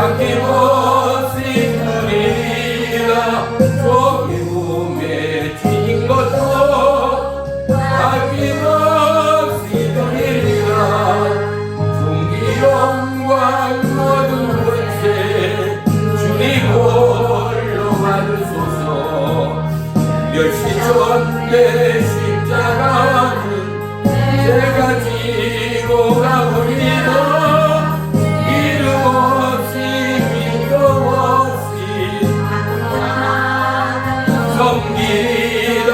아낌없이 누리라. 종이 몸에 쥐인 것도 아낌없이 누리라. 종기 영광 모든 권세 주님 홀로 받으소서. 멸시전대 십자가는 제가 지고 가버리도 이름 없이 믿음 없이 섬기다.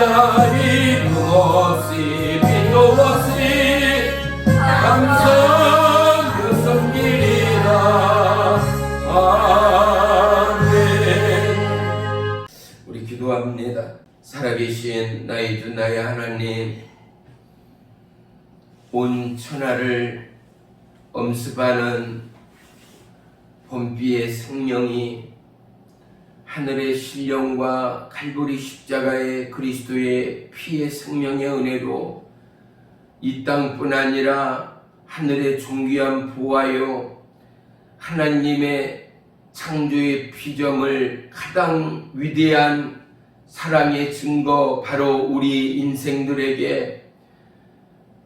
이름 없이 믿음 없이 감사하며 섬기리라. 아멘. 우리 기도합니다. 살아계신 나의 주 나의 하나님, 온 천하를 엄습하는 봄비의 생명이 하늘의 신령과 칼보리 십자가의 그리스도의 피의 생명의 은혜로 이 땅뿐 아니라 하늘의 존귀한 보화요 하나님의 창조의 피조물 가장 위대한 사랑의 증거 바로 우리 인생들에게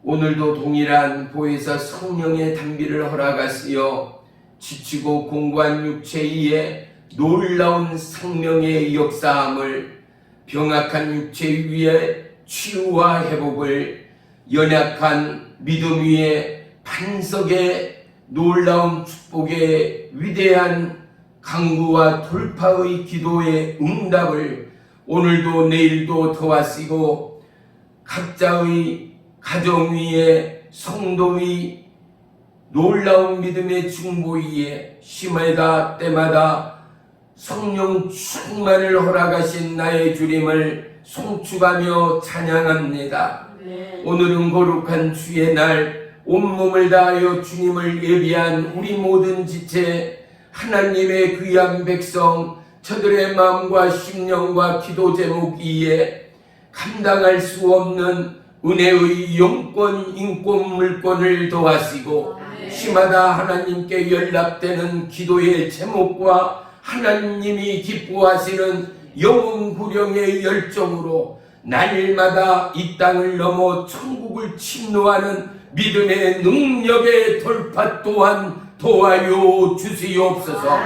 오늘도 동일한 보혜사 성령의 담비를 허락하시어 지치고 공고한 육체 위에 놀라운 생명의 역사함을, 병약한 육체 위에 치유와 회복을, 연약한 믿음 위에 반석의 놀라운 축복의 위대한 강구와 돌파의 기도의 응답을 오늘도 내일도 더하시고 각자의 가정 위에 성도 위 놀라운 믿음의 중보 위에 시마다 때마다 성령 충만을 허락하신 나의 주님을 송축하며 찬양합니다. 오늘은 거룩한 주의 날 온몸을 다하여 주님을 예비한 우리 모든 지체 하나님의 귀한 백성 저들의 마음과 심령과 기도 제목 위에 감당할 수 없는 은혜의 영권, 인권, 물권을 더하시고 시마다 하나님께 연락되는 기도의 제목과 하나님이 기뻐하시는 영혼 구령의 열정으로 날마다 이 땅을 넘어 천국을 침노하는 믿음의 능력의 돌파 또한 도와요 주시옵소서.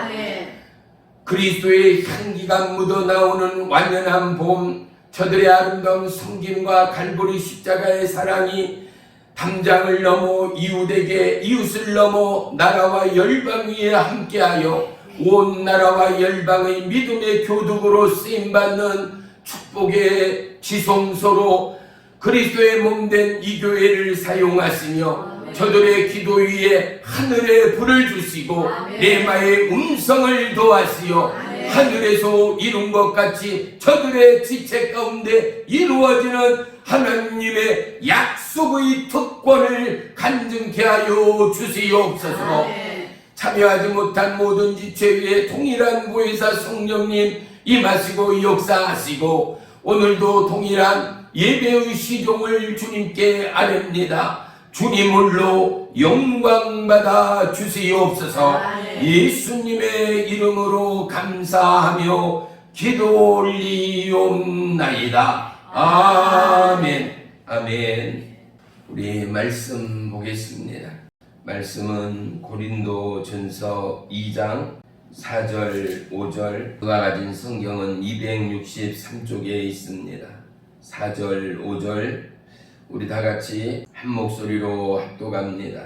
그리스도의 향기가 묻어나오는 완연한 봄, 저들의 아름다운 섬김과 갈보리 십자가의 사랑이 담장을 넘어 이웃에게, 이웃을 넘어 나라와 열방 위에 함께하여 온 나라와 열방의 믿음의 교독으로 쓰임받는 축복의 지성소로 그리스도의 몸된 이 교회를 사용하시며 저들의 기도 위에 하늘의 불을 주시고 레마의 음성을 도하시어 하늘에서 이룬 것 같이 저들의 지체 가운데 이루어지는 하나님의 약속의 특권을 간증케 하여 주시옵소서. 참여하지 못한 모든 지체 위에 동일한 보혜사 성령님 임하시고 역사하시고 오늘도 동일한 예배의 시종을 주님께 아뢰옵니다. 주님 홀로 영광받아 주시옵소서. 예수님의 이름으로 감사하며 기도 올리옵나이다. 아멘. 아멘. 우리 말씀 보겠습니다. 말씀은 고린도 전서 2장 4절 5절, 그가 가진 성경은 263쪽에 있습니다. 4절 5절 우리 다같이 한 목소리로 합독합니다.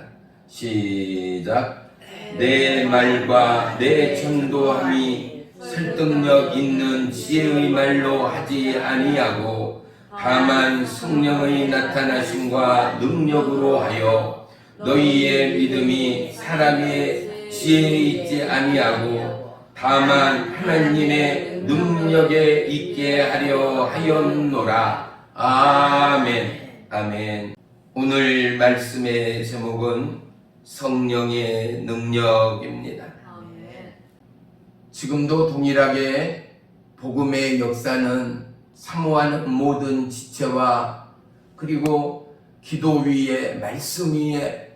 시작. 내 말과 내 전도함이 설득력 있는 지혜의 말로 하지 아니하고 다만 성령의 나타나심과 능력으로 하여 너희의 믿음이 사람의 지혜에 있지 아니하고 다만 하나님의 능력에 있게 하려 하였노라. 아멘. 아멘. 오늘 말씀의 제목은 성령의 능력입니다. 지금도 동일하게 복음의 역사는 사모하는 모든 지체와 그리고 기도 위에 말씀 위에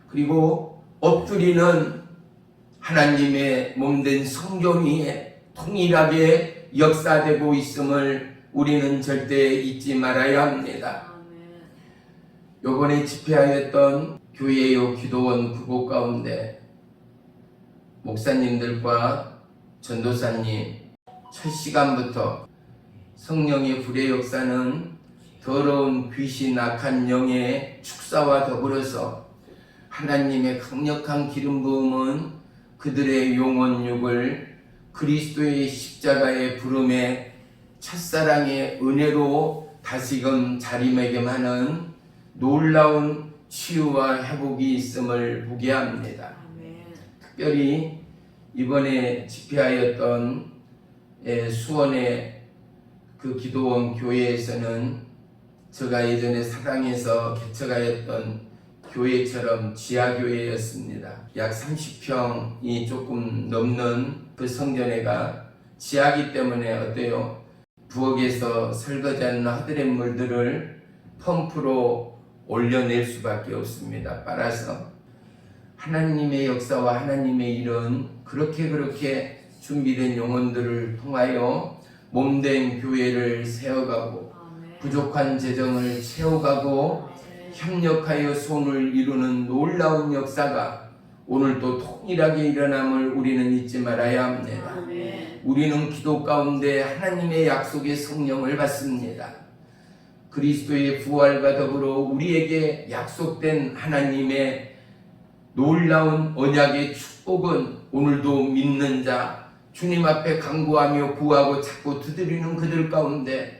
그리고 엎드리는 하나님의 몸된 성경 위에 통일하게 역사되고 있음을 우리는 절대 잊지 말아야 합니다. 요번에 집회하였던 교회요 기도원 부부 가운데 목사님들과 전도사님 첫 시간부터 성령의 불의 역사는 더러운 귀신 악한 영의 축사와 더불어서 하나님의 강력한 기름 부음은 그들의 영혼육을 그리스도의 십자가의 부름에 첫사랑의 은혜로 다시금 자리매김하는 놀라운 치유와 회복이 있음을 보게 합니다. 특별히 이번에 집회하였던 수원의 그 기도원 교회에서는 제가 예전에 사랑에서 개척하였던 교회처럼 지하교회였습니다. 약 30평이 조금 넘는 그 성전회가 지하기 때문에 어때요? 부엌에서 설거지하는 하드렛물들을 펌프로 올려낼 수밖에 없습니다. 빨아서 하나님의 역사와 하나님의 일은 그렇게 준비된 영혼들을 통하여 몸된 교회를 세워가고 부족한 재정을 채워가고 협력하여 손을 이루는 놀라운 역사가 오늘도 통일하게 일어남을 우리는 잊지 말아야 합니다. 우리는 기도 가운데 하나님의 약속의 성령을 받습니다. 그리스도의 부활과 더불어 우리에게 약속된 하나님의 놀라운 언약의 축복은 오늘도 믿는 자, 주님 앞에 간구하며 구하고 찾고 두드리는 그들 가운데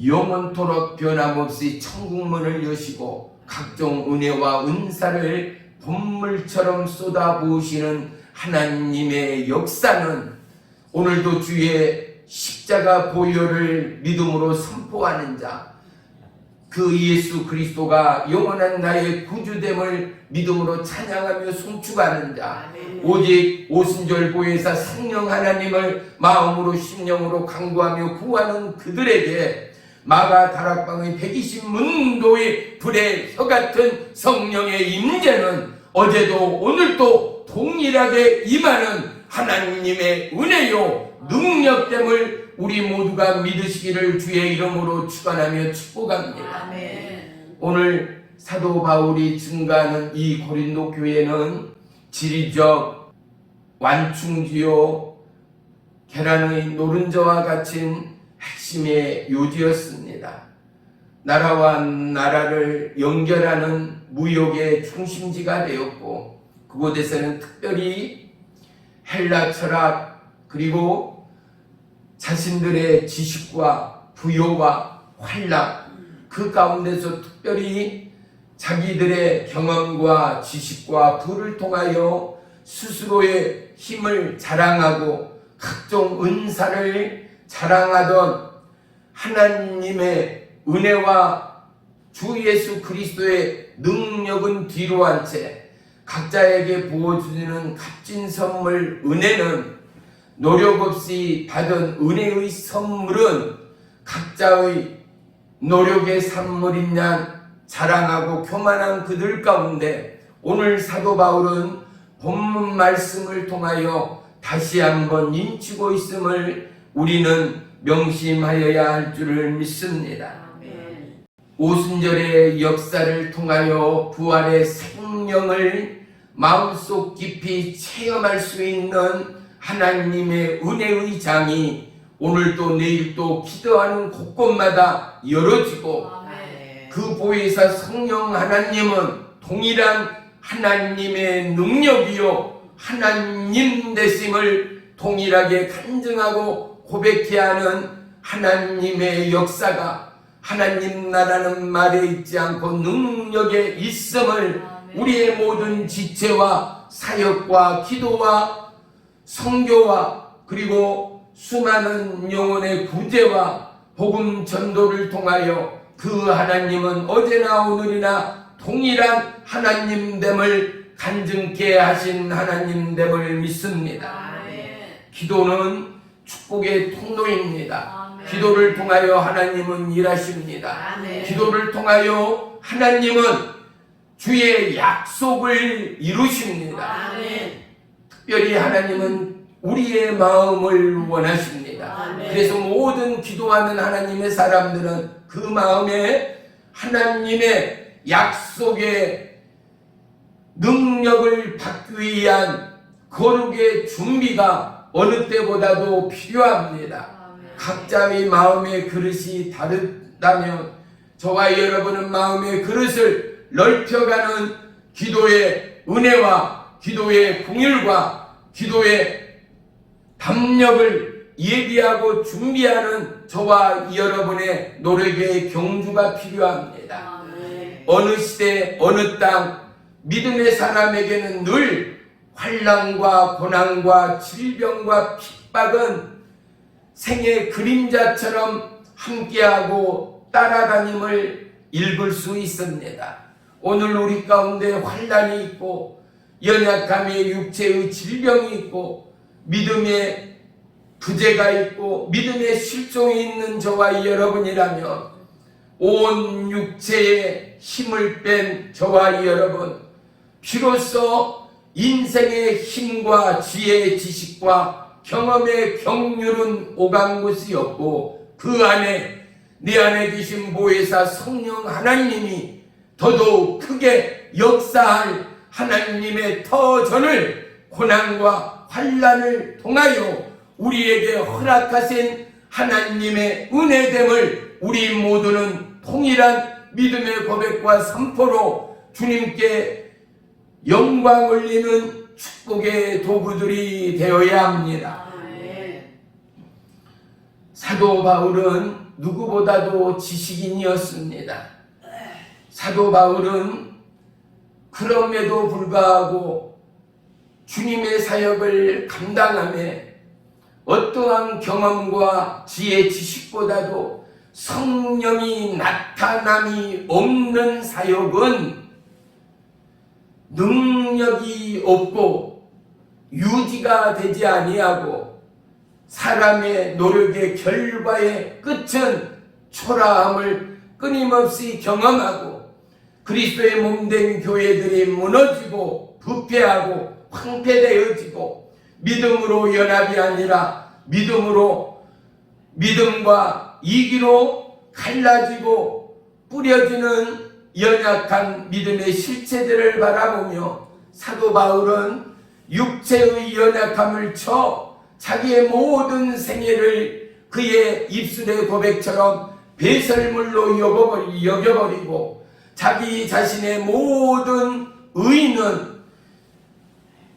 영원토록 변함없이 천국문을 여시고 각종 은혜와 은사를 본물처럼 쏟아부으시는 하나님의 역사는 오늘도 주의 십자가 보혈을 믿음으로 선포하는 자, 그 예수 그리스도가 영원한 나의 구주됨을 믿음으로 찬양하며 송축하는 자, 오직 오순절 보혜사 성령 하나님을 마음으로 심령으로 간구하며 구하는 그들에게 마가 다락방의 120문도의 불의 혀같은 성령의 임재는 어제도 오늘도 동일하게 임하는 하나님의 은혜요 능력됨을 우리 모두가 믿으시기를 주의 이름으로 축원하며 축복합니다. 아멘. 오늘 사도 바울이 증가하는 이 고린도 교회는 지리적 완충지요 계란의 노른자와 같은 핵심의 요지였습니다. 나라와 나라를 연결하는 무역의 중심지가 되었고 그곳에서는 특별히 헬라 철학 그리고 자신들의 지식과 부여와 활락 그 가운데서 특별히 자기들의 경험과 지식과 부를 통하여 스스로의 힘을 자랑하고 각종 은사를 자랑하던 하나님의 은혜와 주 예수 그리스도의 능력은 뒤로 한 채 각자에게 부어주는 값진 선물 은혜는 노력 없이 받은 은혜의 선물은 각자의 노력의 산물인 양 자랑하고 교만한 그들 가운데 오늘 사도 바울은 본문 말씀을 통하여 다시 한번 인치고 있음을 우리는 명심하여야 할 줄을 믿습니다. 아멘. 오순절의 역사를 통하여 부활의 생명을 마음속 깊이 체험할 수 있는 하나님의 은혜의 장이 오늘도 내일도 기도하는 곳곳마다 열어지고 아멘. 그 보혜사 성령 하나님은 동일한 하나님의 능력이요 하나님 되심을 동일하게 간증하고 고백해야 하는 하나님의 역사가 하나님 나라는 말에 있지 않고 능력에 있음을 우리의 모든 지체와 사역과 기도와 선교와 그리고 수많은 영혼의 구제와 복음 전도를 통하여 그 하나님은 어제나 오늘이나 동일한 하나님됨을 간증케 하신 하나님됨을 믿습니다. 기도는 축복의 통로입니다. 기도를 통하여 하나님은 일하십니다. 기도를 통하여 하나님은 주의 약속을 이루십니다. 특별히 하나님은 우리의 마음을 원하십니다. 그래서 모든 기도하는 하나님의 사람들은 그 마음에 하나님의 약속의 능력을 받기 위한 거룩의 준비가 어느 때보다도 필요합니다. 각자의 마음의 그릇이 다르다면 저와 여러분은 마음의 그릇을 넓혀가는 기도의 은혜와 기도의 긍휼과 기도의 담력을 예비하고 준비하는 저와 여러분의 노력의 경주가 필요합니다. 어느 시대 어느 땅 믿음의 사람에게는 늘 환난과 고난과 질병과 핍박은 생의 그림자처럼 함께하고 따라다님을 읽을 수 있습니다. 오늘 우리 가운데 환난이 있고 연약함의 육체의 질병이 있고 믿음의 부재가 있고 믿음의 실종이 있는 저와 여러분이라면 온 육체에 힘을 뺀 저와 여러분, 비로소 인생의 힘과 지혜의 지식과 경험의 경륜은 오간 곳이 없고 그 안에 내 안에 계신 보혜사 성령 하나님이 더더욱 크게 역사할 하나님의 터전을 고난과 환난을 통하여 우리에게 허락하신 하나님의 은혜됨을 우리 모두는 통일한 믿음의 고백과 선포로 주님께 영광 올리는 축복의 도구들이 되어야 합니다. 사도 바울은 누구보다도 지식인이었습니다. 사도 바울은 그럼에도 불구하고 주님의 사역을 감당함에 어떠한 경험과 지혜 지식보다도 성령이 나타남이 없는 사역은 능력이 없고 유지가 되지 아니하고 사람의 노력의 결과의 끝은 초라함을 끊임없이 경험하고 그리스도의 몸된 교회들이 무너지고 부패하고 황폐되어지고 믿음으로 연합이 아니라 믿음과 이기로 갈라지고 뿌려지는 연약한 믿음의 실체들을 바라보며 사도 바울은 육체의 연약함을 쳐 자기의 모든 생애를 그의 입술의 고백처럼 배설물로 여겨버리고 자기 자신의 모든 의는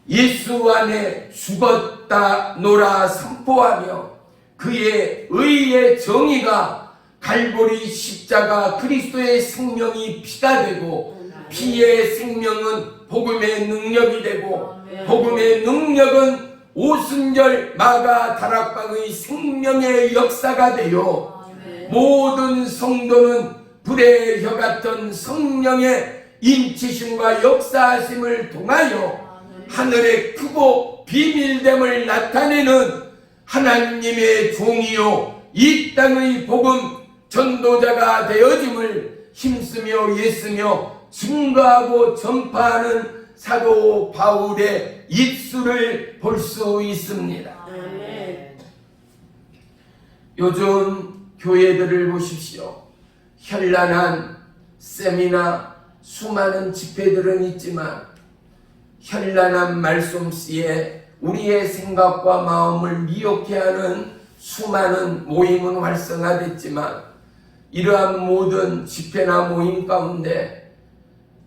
예수 안에 죽었다 노라 선포하며 그의 의의 정의가 갈보리 십자가 그리스도의 생명이 피가 되고 피의 생명은 복음의 능력이 되고 복음의 능력은 오순절 마가 다락방의 생명의 역사가 되어 모든 성도는 불의 혀 같은 성령의 인치심과 역사하심을 통하여 하늘의 크고 비밀됨을 나타내는 하나님의 종이요 이 땅의 복음 전도자가 되어짐을 힘쓰며 애쓰며 증거하고 전파하는 사도 바울의 입술을 볼 수 있습니다. 요즘 교회들을 보십시오. 현란한 세미나 수많은 집회들은 있지만 현란한 말씀씨에 우리의 생각과 마음을 미혹해 하는 수많은 모임은 활성화됐지만 이러한 모든 집회나 모임 가운데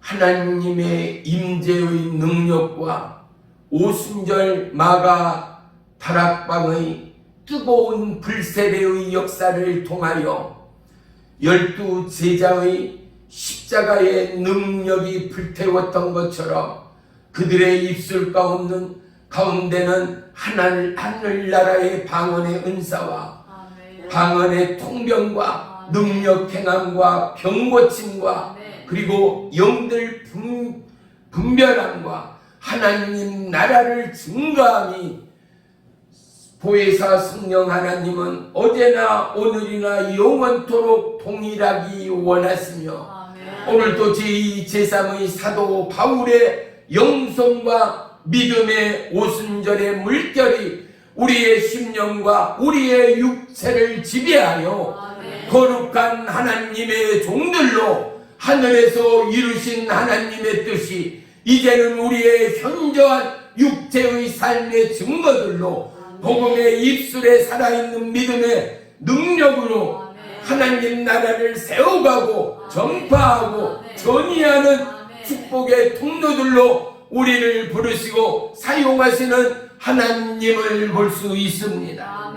하나님의 임재의 능력과 오순절 마가 다락방의 뜨거운 불세례의 역사를 통하여 12 제자의 십자가의 능력이 불태웠던 것처럼 그들의 입술 가운데는 하늘나라의 방언의 은사와 방언의 통병과 능력 행함과 병고침과 그리고 영들 분별함과 하나님 나라를 증거함이 보혜사 성령 하나님은 어제나 오늘이나 영원토록 동일하기 원하시며 오늘도 제2 제3의 사도 바울의 영성과 믿음의 오순절의 물결이 우리의 심령과 우리의 육체를 지배하여 거룩한 하나님의 종들로 하늘에서 이루신 하나님의 뜻이 이제는 우리의 현저한 육체의 삶의 증거들로 복음의 입술에 살아있는 믿음의 능력으로 하나님 나라를 세워가고 전파하고 전이하는 축복의 통로들로 우리를 부르시고 사용하시는 하나님을 볼 수 있습니다.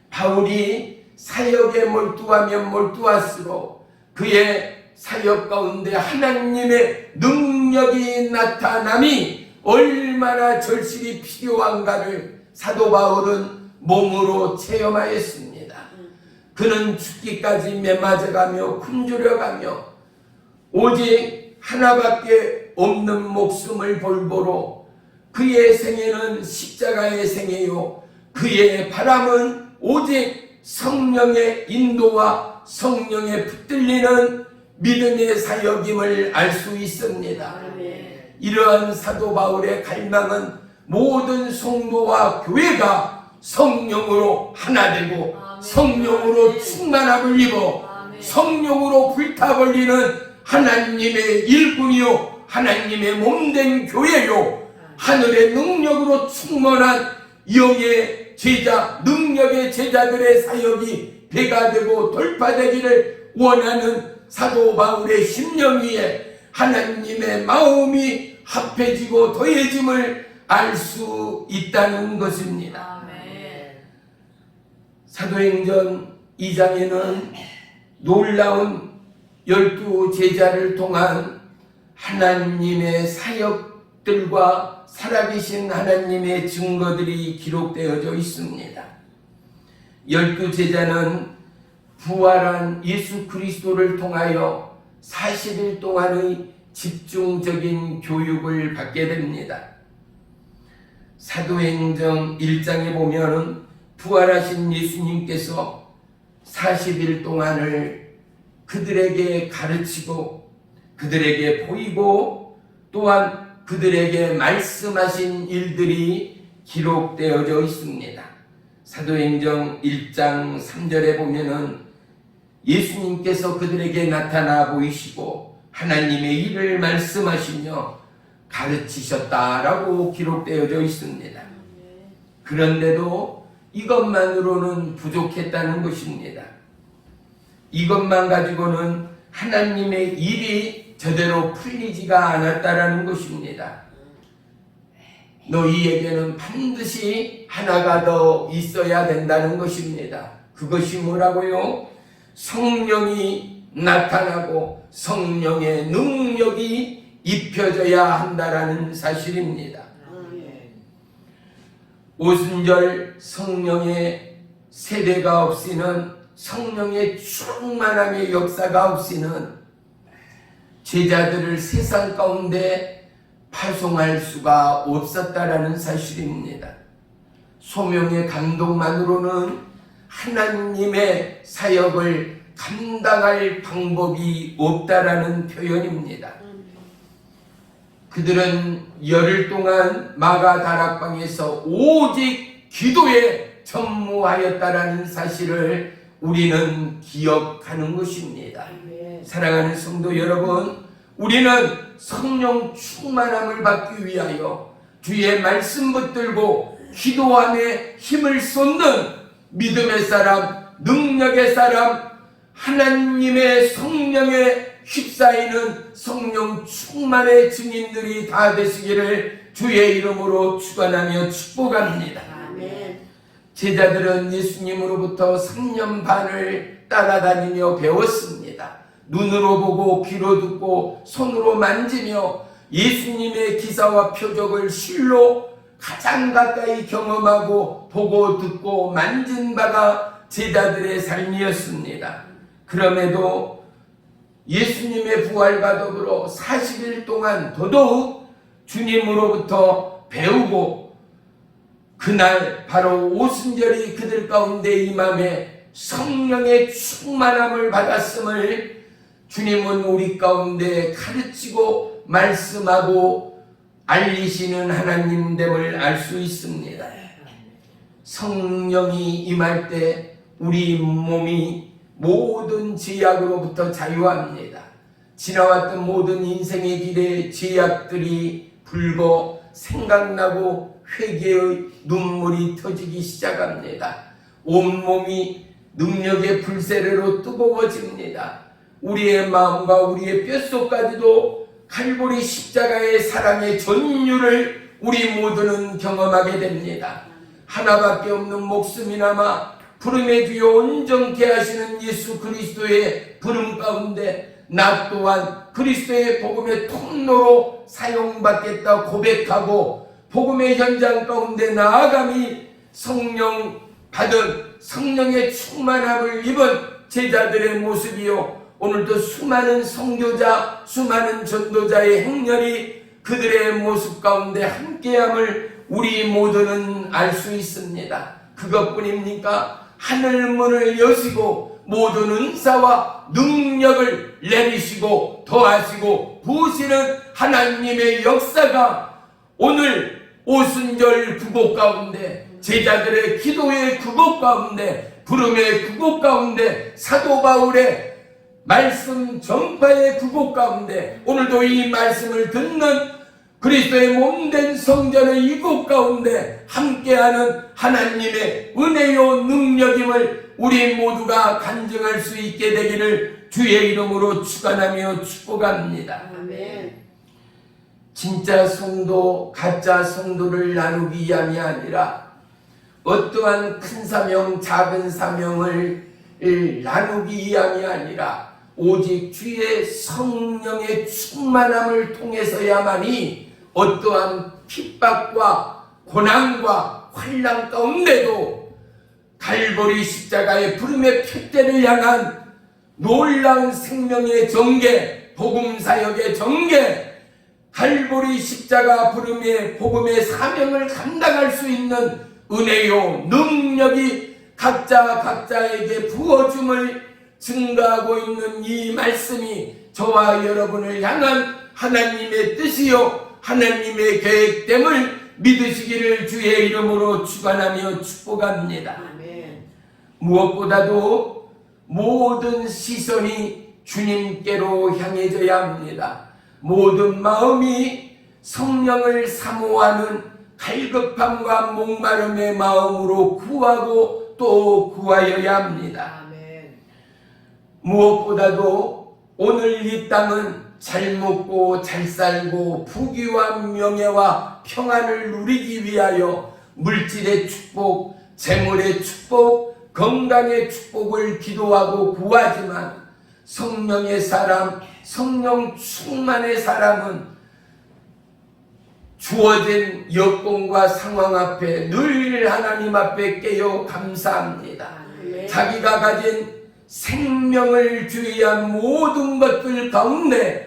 바울이 사역에 몰두하면 몰두할수록 그의 사역 가운데 하나님의 능력이 나타남이 얼마나 절실히 필요한가를 사도 바울은 몸으로 체험하였습니다. 그는 죽기까지 매맞아가며 굶주려가며 오직 하나밖에 없는 목숨을 볼보로 그의 생애는 십자가의 생애요 그의 바람은 오직 성령의 인도와 성령에 붙들리는 믿음의 사역임을 알 수 있습니다. 이러한 사도 바울의 갈망은 모든 성도와 교회가 성령으로 하나 되고 성령으로 충만함을 입어 성령으로 불타버리는 하나님의 일꾼이요 하나님의 몸된 교회요 하늘의 능력으로 충만한 영의 제자 능력의 제자들의 사역이 배가 되고 돌파되기를 원하는 사도 바울의 심령 위에 하나님의 마음이 합해지고 더해짐을 알 수 있다는 것입니다. 사도행전 2장에는 놀라운 12 제자를 통한 하나님의 사역들과 살아계신 하나님의 증거들이 기록되어져 있습니다. 12 제자는 부활한 예수 그리스도를 통하여 40일 동안의 집중적인 교육을 받게 됩니다. 사도행전 1장에 보면은 부활하신 예수님께서 40일 동안을 그들에게 가르치고 그들에게 보이고 또한 그들에게 말씀하신 일들이 기록되어져 있습니다. 사도행전 1장 3절에 보면은 예수님께서 그들에게 나타나 보이시고 하나님의 일을 말씀하시며 가르치셨다라고 기록되어져 있습니다. 그런데도 이것만으로는 부족했다는 것입니다. 이것만 가지고는 하나님의 일이 제대로 풀리지가 않았다라는 것입니다. 너희에게는 반드시 하나가 더 있어야 된다는 것입니다. 그것이 뭐라고요? 성령이 나타나고 성령의 능력이 입혀져야 한다라는 사실입니다. 오순절 성령의 세례가 없이는 성령의 충만함의 역사가 없이는 제자들을 세상 가운데 파송할 수가 없었다라는 사실입니다. 소명의 감동만으로는 하나님의 사역을 감당할 방법이 없다라는 표현입니다. 그들은 열흘 동안 마가 다락방에서 오직 기도에 전무하였다라는 사실을 우리는 기억하는 것입니다. 사랑하는 성도 여러분, 우리는 성령 충만함을 받기 위하여 주의 말씀 붙들고 기도함에 힘을 쏟는 믿음의 사람, 능력의 사람, 하나님의 성령에 휩싸이는 성령 충만의 증인들이 다 되시기를 주의 이름으로 축원하며 축복합니다. 아멘. 제자들은 예수님으로부터 3년 반을 따라다니며 배웠습니다. 눈으로 보고 귀로 듣고 손으로 만지며 예수님의 기사와 표적을 실로 가장 가까이 경험하고 보고 듣고 만진 바가 제자들의 삶이었습니다. 그럼에도 예수님의 부활과 더불어 40일 동안 더더욱 주님으로부터 배우고 그날 바로 오순절이 그들 가운데 임함에 성령의 충만함을 받았음을 주님은 우리 가운데 가르치고 말씀하고 알리시는 하나님됨을 알 수 있습니다. 성령이 임할 때 우리 몸이 모든 죄악으로부터 자유합니다. 지나왔던 모든 인생의 길에 죄악들이 불고 생각나고 회개의 눈물이 터지기 시작합니다. 온몸이 능력의 불세례로 뜨거워집니다. 우리의 마음과 우리의 뼛속까지도 칼보리 십자가의 사랑의 전율을 우리 모두는 경험하게 됩니다. 하나밖에 없는 목숨이나마 부름의 주여 온전케 하시는 예수 그리스도의 부름 가운데 나 또한 그리스도의 복음의 통로로 사용받겠다 고백하고 복음의 현장 가운데 나아감이 성령 받은 성령의 충만함을 입은 제자들의 모습이요, 오늘도 수많은 선교자, 수많은 전도자의 행렬이 그들의 모습 가운데 함께함을 우리 모두는 알 수 있습니다. 그것뿐입니까? 하늘문을 여시고 모든 은사와 능력을 내리시고 더하시고 부으시는 하나님의 역사가 오늘 오순절 구곡 가운데, 제자들의 기도의 구곡 가운데, 부름의 구곡 가운데, 사도 바울의 말씀 전파의 구곡 가운데, 오늘도 이 말씀을 듣는 그리스도의 몸된 성전의 이곳 가운데 함께하는 하나님의 은혜요 능력임을 우리 모두가 간증할 수 있게 되기를 주의 이름으로 축원하며 축복합니다. 아멘. 진짜 성도, 가짜 성도를 나누기 위함이 아니라 어떠한 큰 사명, 작은 사명을 나누기 위함이 아니라 오직 주의 성령의 충만함을 통해서야만이 어떠한 핍박과 고난과 환난 가운데도 갈보리 십자가의 부름의 표대를 향한 놀라운 생명의 전개, 복음사역의 전개, 갈보리 십자가 부름의 복음의 사명을 감당할 수 있는 은혜요 능력이 각자에게 부어줌을 증거하고 있는 이 말씀이 저와 여러분을 향한 하나님의 뜻이요 하나님의 계획됨을 믿으시기를 주의 이름으로 축원하며 축복합니다. 아멘. 무엇보다도 모든 시선이 주님께로 향해져야 합니다. 모든 마음이 성령을 사모하는 갈급함과 목마름의 마음으로 구하고 또 구하여야 합니다. 아멘. 무엇보다도 오늘 이 땅은 잘 먹고 잘 살고 부귀와 명예와 평안을 누리기 위하여 물질의 축복, 재물의 축복, 건강의 축복을 기도하고 구하지만 성령의 사람, 성령 충만의 사람은 주어진 여건과 상황 앞에 늘 하나님 앞에 깨어 감사합니다. 아멘. 자기가 가진 생명을 주의한 모든 것들 가운데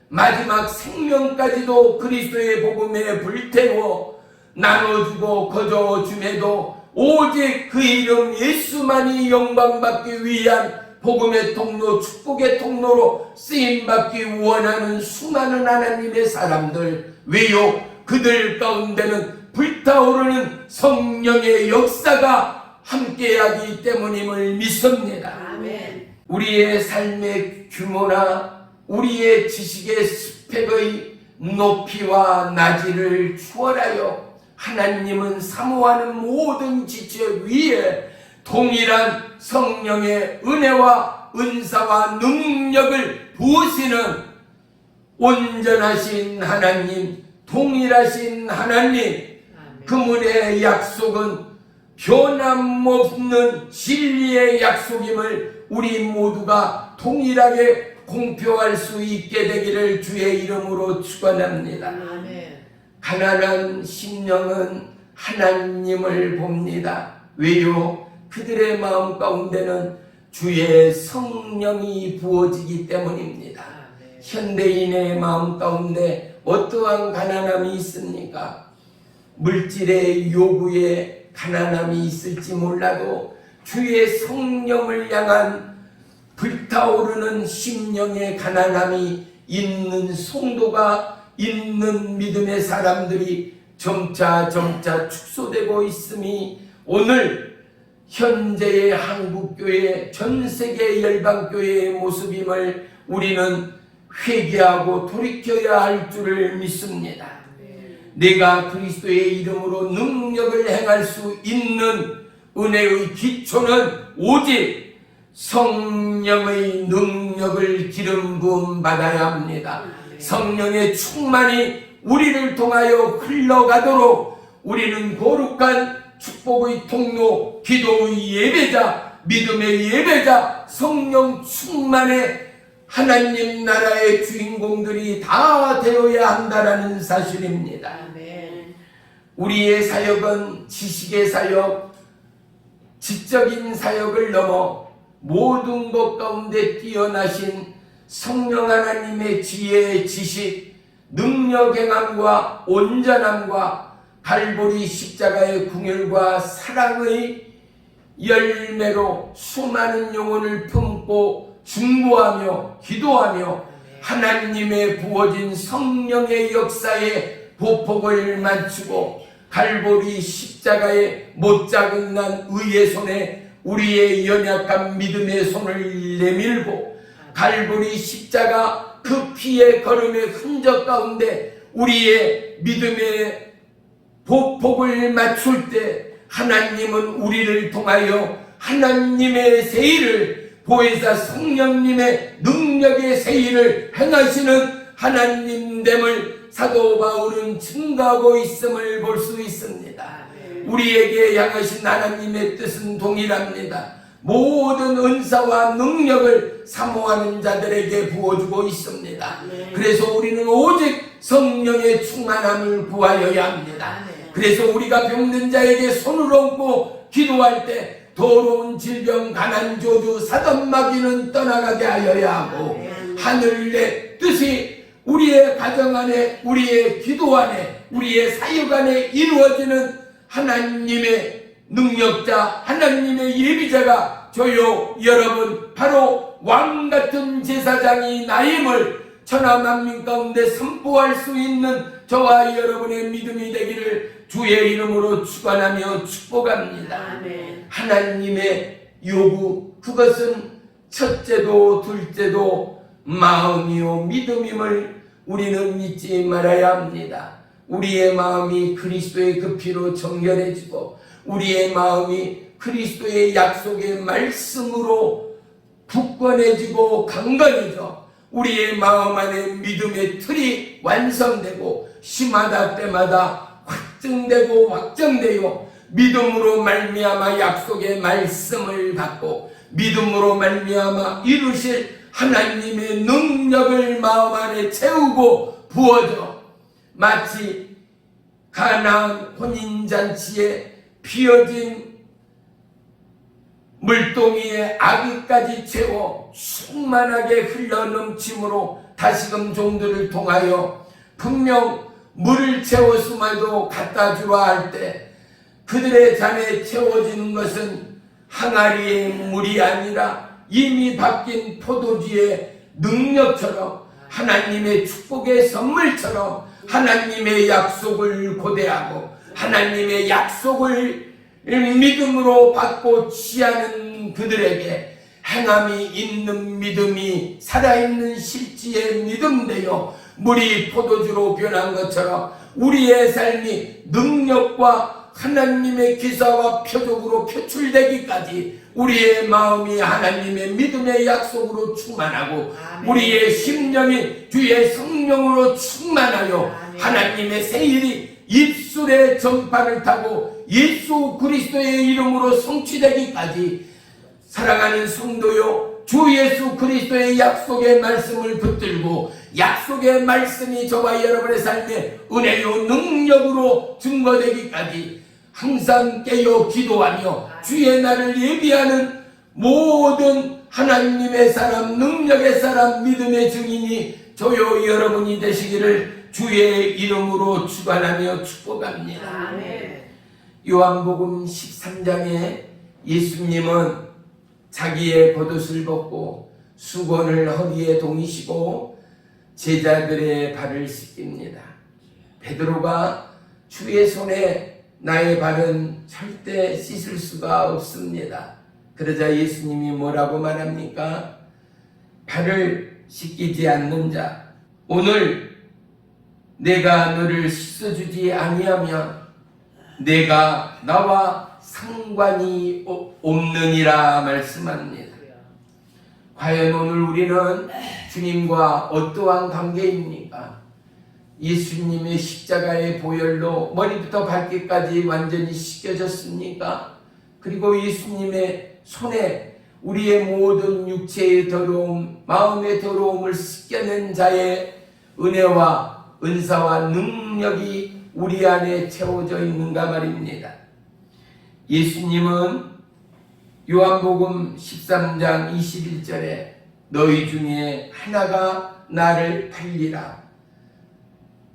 마지막 생명까지도 그리스도의 복음에 불태워 나눠주고 거저줌에도 오직 그 이름 예수만이 영광받기 위한 복음의 통로, 축복의 통로로 쓰임받기 원하는 수많은 하나님의 사람들, 왜요? 그들 가운데는 불타오르는 성령의 역사가 함께하기 때문임을 믿습니다. 아멘. 우리의 삶의 규모나 우리의 지식의 스펙의 높이와 낮이를 추월하여 하나님은 사모하는 모든 지체 위에 동일한 성령의 은혜와 은사와 능력을 부으시는 온전하신 하나님, 동일하신 하나님, 그분의 약속은 변함없는 진리의 약속임을 우리 모두가 동일하게 공표할 수 있게 되기를 주의 이름으로 축원합니다. 아멘. 가난한 심령은 하나님을 봅니다. 왜요? 그들의 마음 가운데는 주의 성령이 부어지기 때문입니다. 아멘. 현대인의 마음 가운데 어떠한 가난함이 있습니까? 물질의 요구에 가난함이 있을지 몰라도 주의 성령을 향한 불타오르는 심령의 가난함이 있는 성도가 있는 믿음의 사람들이 점차 축소되고 있음이 오늘 현재의 한국교회, 전세계 열방교회의 모습임을 우리는 회개하고 돌이켜야 할 줄을 믿습니다. 내가 그리스도의 이름으로 능력을 행할 수 있는 은혜의 기초는 오직 성령의 능력을 기름 부음 받아야 합니다. 성령의 충만이 우리를 통하여 흘러가도록 우리는 거룩한 축복의 통로, 기도의 예배자, 믿음의 예배자, 성령 충만의 하나님 나라의 주인공들이 다 되어야 한다라는 사실입니다. 우리의 사역은 지식의 사역, 지적인 사역을 넘어 모든 것 가운데 뛰어나신 성령 하나님의 지혜, 지식, 능력 행함과 온전함과 갈보리 십자가의 궁율과 사랑의 열매로 수많은 영혼을 품고 중보하며 기도하며 하나님의 부어진 성령의 역사에 보폭을 맞추고 갈보리 십자가의 못작은 난 의의 손에 우리의 연약한 믿음의 손을 내밀고 갈보리 십자가 그 피의 걸음의 흔적 가운데 우리의 믿음의 보폭을 맞출 때 하나님은 우리를 통하여 하나님의 세일을 보혜사 성령님의 능력의 세일을 행하시는 하나님됨을 사도 바울은 증거하고 있음을 볼 수 있습니다. 우리에게 향하신 하나님의 뜻은 동일합니다. 모든 은사와 능력을 사모하는 자들에게 부어주고 있습니다. 그래서 우리는 오직 성령의 충만함을 구하여야 합니다. 그래서 우리가 병든 자에게 손을 얹고 기도할 때 더러운 질병, 가난, 저주, 사단 마귀는 떠나가게 하여야 하고 하늘의 뜻이 우리의 가정 안에, 우리의 기도 안에, 우리의 사역 안에 이루어지는 하나님의 능력자, 하나님의 예비자가 저요 여러분 바로 왕같은 제사장이 나임을 천하만민 가운데 선포할 수 있는 저와 여러분의 믿음이 되기를 주의 이름으로 축원하며 축복합니다. 하나님의 요구, 그것은 첫째도 둘째도 마음이요 믿음임을 우리는 잊지 말아야 합니다. 우리의 마음이 그리스도의 그 피로 정결해지고 우리의 마음이 그리스도의 약속의 말씀으로 굳건해지고 강건해져 우리의 마음 안에 믿음의 틀이 완성되고 심하다 때마다 확증되고 확정되어 믿음으로 말미암아 약속의 말씀을 받고 믿음으로 말미암아 이루실 하나님의 능력을 마음 안에 채우고 부어져 마치 가나안 혼인잔치에 피어진 물동이에 아기까지 채워 충만하게 흘러넘침으로 다시금 종들을 통하여 분명 물을 채웠음에도 갖다 주라 할 때 그들의 잔에 채워지는 것은 항아리의 물이 아니라 이미 바뀐 포도주의 능력처럼 하나님의 축복의 선물처럼 하나님의 약속을 고대하고 하나님의 약속을 믿음으로 받고 취하는 그들에게 행함이 있는 믿음이 살아있는 실지의 믿음 되어 물이 포도주로 변한 것처럼 우리의 삶이 능력과 하나님의 기사와 표적으로 표출되기까지 우리의 마음이 하나님의 믿음의 약속으로 충만하고 우리의 심령이 주의 성령으로 충만하여 하나님의 세일이 입술의 전파를 타고 예수 그리스도의 이름으로 성취되기까지 사랑하는 성도요 주 예수 그리스도의 약속의 말씀을 붙들고 약속의 말씀이 저와 여러분의 삶에 은혜요 능력으로 증거되기까지 항상 깨어 기도하며 주의 날을 예비하는 모든 하나님의 사람, 능력의 사람, 믿음의 증인이 저요 여러분이 되시기를 주의 이름으로 축원하며 축복합니다. 요한복음 13장에 예수님은 자기의 겉옷을 벗고 수건을 허리에 동이시고 제자들의 발을 씻깁니다. 베드로가 주의 손에 나의 발은 절대 씻을 수가 없습니다. 그러자 예수님이 뭐라고 말합니까? 발을 씻기지 않는 자, 오늘 내가 너를 씻어주지 아니하면 내가 나와 상관이 없느니라 말씀합니다. 과연 오늘 우리는 주님과 어떠한 관계입니까? 예수님의 십자가의 보혈로 머리부터 발끝까지 완전히 씻겨졌습니까? 그리고 예수님의 손에 우리의 모든 육체의 더러움, 마음의 더러움을 씻겨낸 자의 은혜와 은사와 능력이 우리 안에 채워져 있는가 말입니다. 예수님은 요한복음 13장 21절에 너희 중에 하나가 나를 팔리라.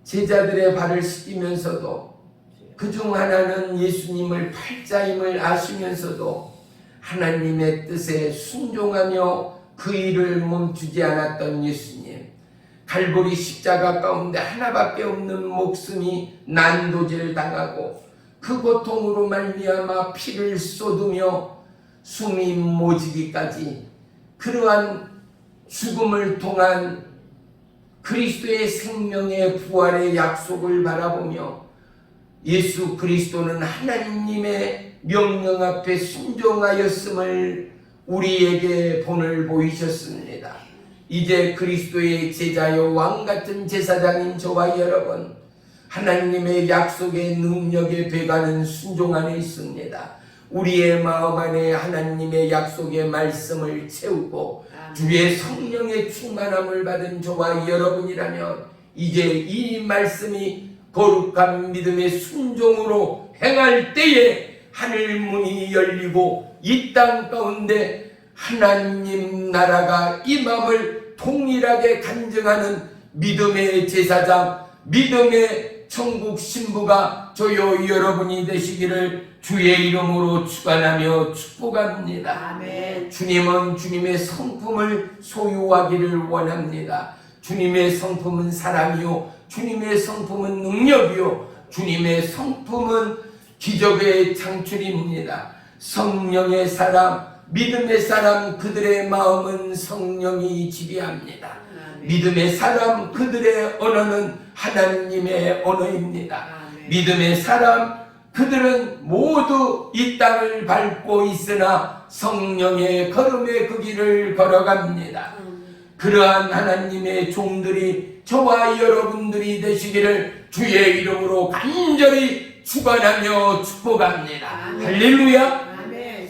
제자들의 발을 씻기면서도 그중 하나는 예수님을 팔자임을 아시면서도 하나님의 뜻에 순종하며 그 일을 멈추지 않았던 예수님, 갈보리 십자가 가운데 하나밖에 없는 목숨이 난도질 당하고 그 고통으로 말미암아 피를 쏟으며 숨이 멎기까지 그러한 죽음을 통한 그리스도의 생명의 부활의 약속을 바라보며 예수 그리스도는 하나님의 명령 앞에 순종하였음을 우리에게 본을 보이셨습니다. 이제 그리스도의 제자요 왕같은 제사장인 저와 여러분, 하나님의 약속의 능력의 배가는 순종 안에 있습니다. 우리의 마음 안에 하나님의 약속의 말씀을 채우고 주의 성령의 충만함을 받은 저와 여러분이라면 이제 이 말씀이 거룩한 믿음의 순종으로 행할 때에 하늘 문이 열리고 이 땅 가운데 하나님 나라가 임함을 통일하게 간증하는 믿음의 제사장, 믿음의 천국 신부가 저요 여러분이 되시기를 주의 이름으로 축원하며 축복합니다. 아멘. 주님은 주님의 성품을 소유하기를 원합니다. 주님의 성품은 사랑이요, 주님의 성품은 능력이요, 주님의 성품은 기적의 창출입니다. 성령의 사람, 믿음의 사람, 그들의 마음은 성령이 지배합니다. 믿음의 사람, 그들의 언어는 하나님의 언어입니다. 믿음의 사람, 그들은 모두 이 땅을 밟고 있으나 성령의 걸음의 그 길을 걸어갑니다. 그러한 하나님의 종들이 저와 여러분들이 되시기를 주의 이름으로 간절히 축원하며 축복합니다. 할렐루야. 아멘.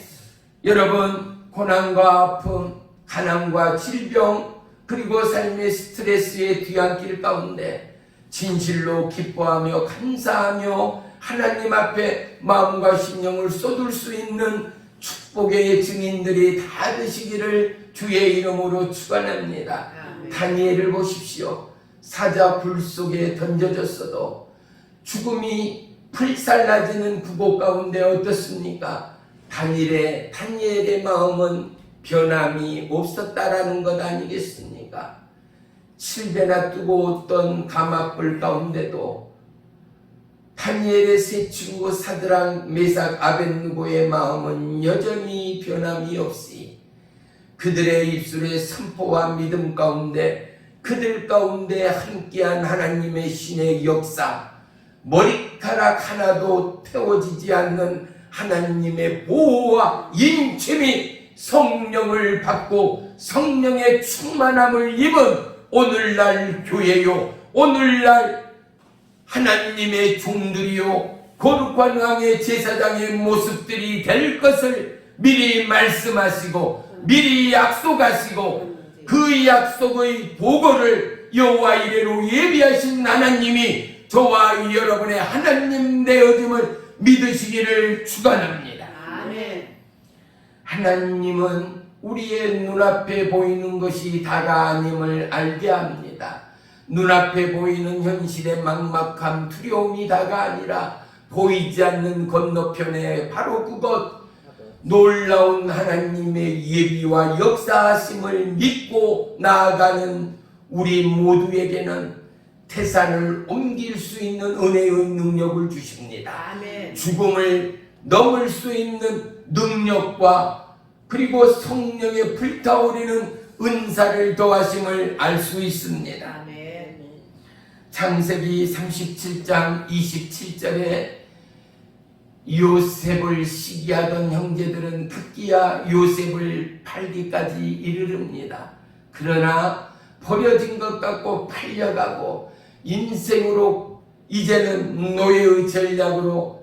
여러분, 고난과 아픔, 가난과 질병, 그리고 삶의 스트레스의 뒤안길 가운데 진실로 기뻐하며 감사하며 하나님 앞에 마음과 심령을 쏟을 수 있는 축복의 증인들이 다 되시기를 주의 이름으로 축원합니다. 다니엘을 보십시오. 사자 불 속에 던져졌어도 죽음이 불살라지는 그곳 가운데 어떻습니까? 다니엘의 마음은 변함이 없었다라는 것 아니겠습니까? 7배나 뜨거웠던 감압불 가운데도 다니엘의 세 친구 사드락, 메삭, 아벳느고의 마음은 여전히 변함이 없이 그들의 입술의 선포와 믿음 가운데 그들 가운데 함께한 하나님의 신의 역사, 머리카락 하나도 태워지지 않는 하나님의 보호와 인침이 성령을 받고 성령의 충만함을 입은 오늘날 교회요, 오늘날 하나님의 종들이요 거룩한 왕의 제사장의 모습들이 될 것을 미리 말씀하시고 미리 약속하시고 그 약속의 보고를 여호와 이레로 예비하신 하나님이 저와 여러분의 하나님 되어짐을 믿으시기를 축원합니다. 아멘. 하나님은 우리의 눈앞에 보이는 것이 다가 아님을 알게 합니다. 눈앞에 보이는 현실의 막막함, 두려움이 다가 아니라 보이지 않는 건너편에 바로 그것, 놀라운 하나님의 예비와 역사하심을 믿고 나아가는 우리 모두에게는 태산을 옮길 수 있는 은혜의 능력을 주십니다. 아멘. 죽음을 넘을 수 있는 능력과 그리고 성령의 불타오르는 은사를 더하심을 알 수 있습니다. 아멘. 창세기 37장 27절에 요셉을 시기하던 형제들은 급기야 요셉을 팔기까지 이르릅니다. 그러나 버려진 것 같고 팔려가고 인생으로 이제는 노예의 전략으로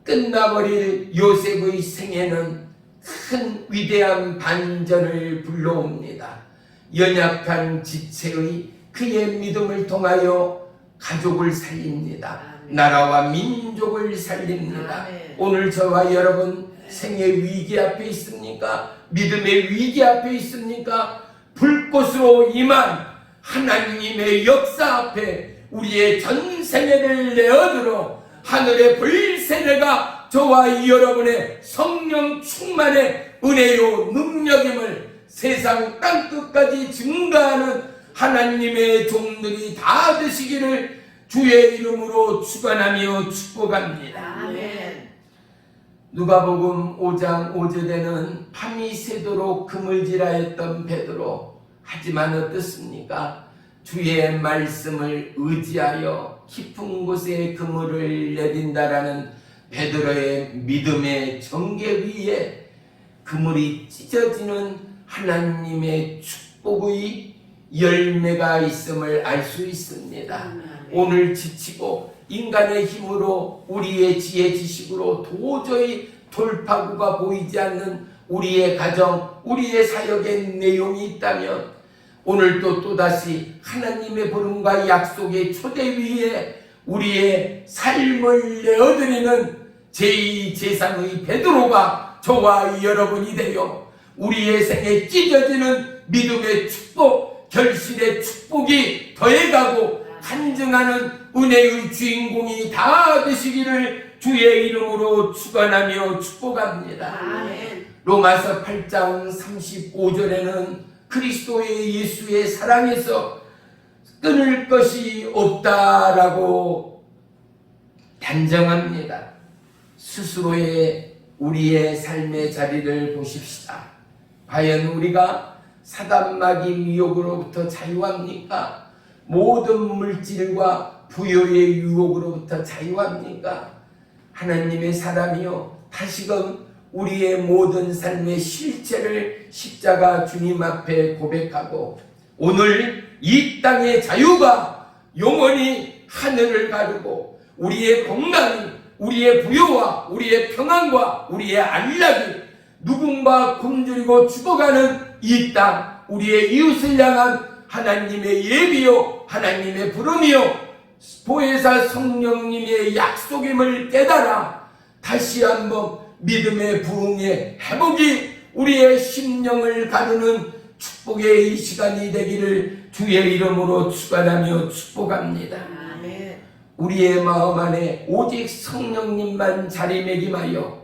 끝나버릴 요셉의 생애는 큰 위대한 반전을 불러옵니다. 연약한 지체의 그의 믿음을 통하여 가족을 살립니다. 아멘. 나라와 민족을 살립니다. 아멘. 오늘 저와 여러분 생애 위기 앞에 있습니까? 믿음의 위기 앞에 있습니까? 불꽃으로 임한 하나님의 역사 앞에 우리의 전 생애를 내어들어 하늘의 불세례가 저와 여러분의 성령 충만의 은혜요 능력임을 세상 땅끝까지 증가하는 하나님의 종들이 다 되시기를 주의 이름으로 축원하며 축복합니다. 아멘. 누가복음 5장 5절에는 밤이 새도록 그물질하였던 베드로, 하지만 어떻습니까? 주의 말씀을 의지하여 깊은 곳에 그물을 내린다라는 베드로의 믿음의 전개 위에 그물이 찢어지는 하나님의 축복의 열매가 있음을 알 수 있습니다. 오늘 지치고 인간의 힘으로 우리의 지혜 지식으로 도저히 돌파구가 보이지 않는 우리의 가정, 우리의 사역의 내용이 있다면 오늘도 또다시 하나님의 부름과 약속의 초대 위에 우리의 삶을 내어드리는 제2, 제3의 베드로가 저와 여러분이 되어 우리의 생에 찢어지는 믿음의 축복, 결실의 축복이 더해가고 간증하는 은혜의 주인공이 다 되시기를 주의 이름으로 축원하며 축복합니다. 아멘. 로마서 8장 35절에는 그리스도의 예수의 사랑에서 끊을 것이 없다라고 단정합니다. 스스로의 우리의 삶의 자리를 보십시다. 과연 우리가 사단마귀 미혹으로부터 자유합니까? 모든 물질과 부여의 유혹으로부터 자유합니까? 하나님의 사람이요, 다시금 우리의 모든 삶의 실체를 십자가 주님 앞에 고백하고 오늘 이 땅의 자유가 영원히 하늘을 가르고 우리의 건강이, 우리의 부여와 우리의 평안과 우리의 안락이 누군가 굶주리고 죽어가는 이 땅, 우리의 이웃을 향한 하나님의 예비요, 하나님의 부름이요, 보혜사 성령님의 약속임을 깨달아 다시 한번 믿음의 부흥의 회복이 우리의 심령을 가르는 축복의 이 시간이 되기를 주의 이름으로 축원하며 축복합니다. 아멘. 우리의 마음 안에 오직 성령님만 자리매김하여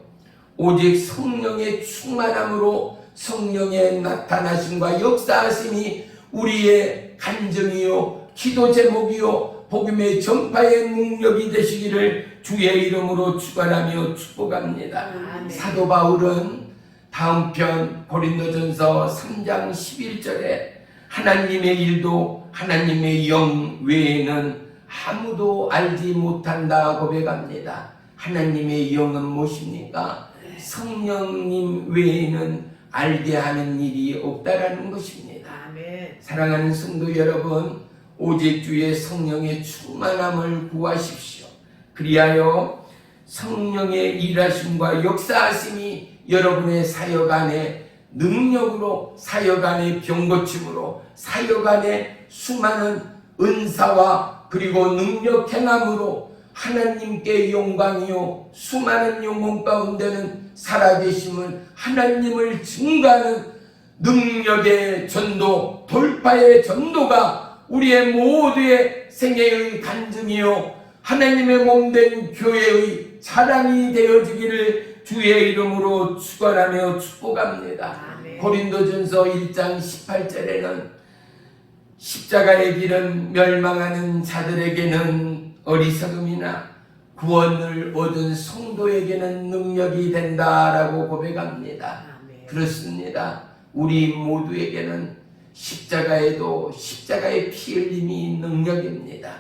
오직 성령의 충만함으로 성령의 나타나심과 역사하심이 우리의 간증이요, 기도 제목이요, 복음의 전파의 능력이 되시기를 주의 이름으로 축원하며 축복합니다. 아멘. 사도 바울은 다음 편 고린도전서 3장 11절에 하나님의 일도 하나님의 영 외에는 아무도 알지 못한다 고백합니다. 하나님의 영은 무엇입니까? 성령님 외에는 알게 하는 일이 없다라는 것입니다. 아멘. 사랑하는 성도 여러분, 오직 주의 성령의 충만함을 구하십시오. 그리하여 성령의 일하심과 역사하심이 여러분의 사역 안에 능력으로, 사역 안에 병고침으로, 사역 안에 수많은 은사와 그리고 능력 행함으로 하나님께 영광이요, 수많은 영혼 가운데는 살아계심을 하나님을 증가하는 능력의 전도, 돌파의 전도가 우리의 모두의 생애의 간증이요, 하나님의 몸된 교회의 자랑이 되어지기를 주의 이름으로 축원하며 축복합니다. 아멘. 고린도전서 1장 18절에는 십자가의 길은 멸망하는 자들에게는 어리석음이나 구원을 얻은 성도에게는 능력이 된다라고 고백합니다. 그렇습니다. 우리 모두에게는 십자가에도 십자가의 피 흘림이 능력입니다.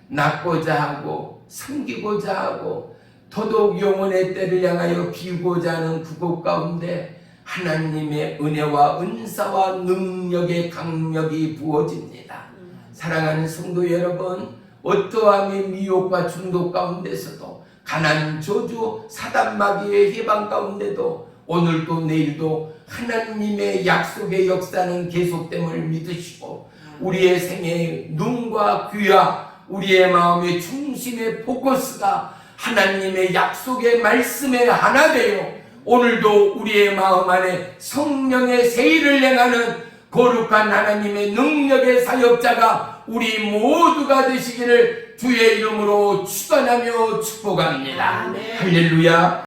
낳고자 하고 섬기고자 하고 더더욱 영혼의 때를 향하여 비우고자 하는 그곳 가운데 하나님의 은혜와 은사와 능력의 강력이 부어집니다. 사랑하는 성도 여러분, 어떠함의 미혹과 중독 가운데서도 가난, 저주, 사단 마귀의 해방 가운데도 오늘도 내일도 하나님의 약속의 역사는 계속됨을 믿으시고 우리의 생애의 눈과 귀와 우리의 마음의 중심의 포커스가 하나님의 약속의 말씀에 하나 되어 오늘도 우리의 마음 안에 성령의 세일을 행하는 거룩한 하나님의 능력의 사역자가 우리 모두가 되시기를 주의 이름으로 축원하며 축복합니다. 할렐루야.